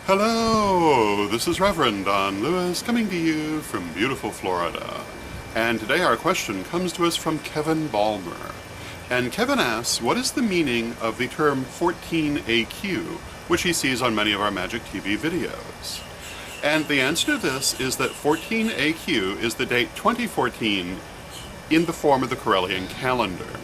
Hello, this is Reverend Don Lewis coming to you from beautiful Florida. And today our question comes to us from Kevin Balmer. And Kevin asks, what is the meaning of the term 14AQ, which he sees on many of our MagickTV videos? And the answer to this is that 14AQ is the date 2014 in the form of the Correllian calendar.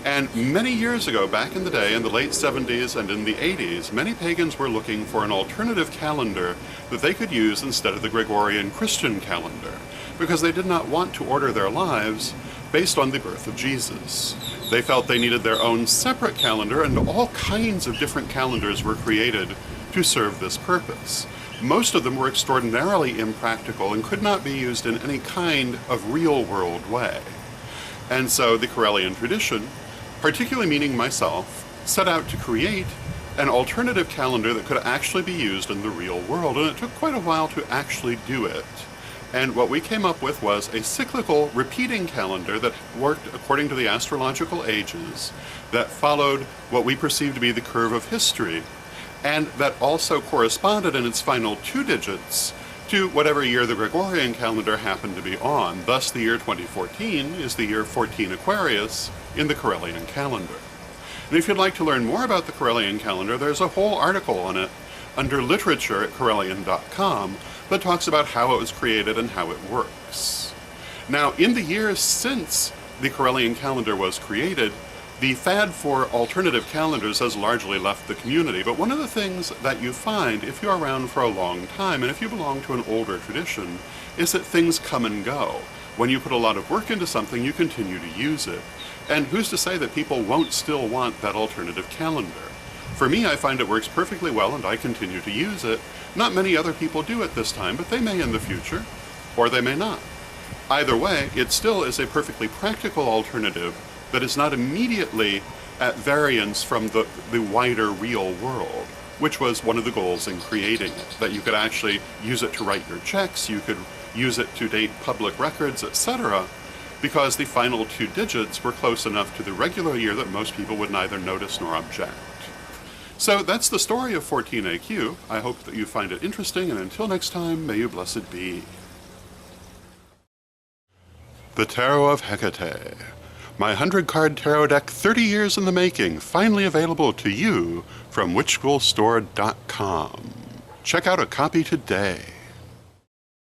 And many years ago, back in the day, in the late 70s and in the 80s, many pagans were looking for an alternative calendar that they could use instead of the Gregorian Christian calendar, because they did not want to order their lives based on the birth of Jesus. They felt they needed their own separate calendar, and all kinds of different calendars were created to serve this purpose. Most of them were extraordinarily impractical and could not be used in any kind of real-world way. And so the Correllian tradition, particularly meaning myself, set out to create an alternative calendar that could actually be used in the real world, and it took quite a while to actually do it. And what we came up with was a cyclical repeating calendar that worked according to the astrological ages, that followed what we perceived to be the curve of history, and that also corresponded in its final 2 digits to whatever year the Gregorian calendar happened to be on. Thus, the year 2014 is the year 14 Aquarius in the Correllian calendar. And if you'd like to learn more about the Correllian calendar, there's a whole article on it under literature at Correllian.com that talks about how it was created and how it works. Now, in the years since the Correllian calendar was created, the fad for alternative calendars has largely left the community, but one of the things that you find if you're around for a long time, and if you belong to an older tradition, is that things come and go. When you put a lot of work into something, you continue to use it. And who's to say that people won't still want that alternative calendar? For me, I find it works perfectly well and I continue to use it. Not many other people do at this time, but they may in the future, or they may not. Either way, it still is a perfectly practical alternative that is not immediately at variance from the wider real world, which was one of the goals in creating it, that you could actually use it to write your checks, you could use it to date public records, etc., because the final 2 digits were close enough to the regular year that most people would neither notice nor object. So that's the story of 14AQ. I hope that you find it interesting, and until next time, may you blessed be. The Tarot of Hecate. My 100-card tarot deck, 30 years in the making, finally available to you from witchschoolstore.com. Check out a copy today.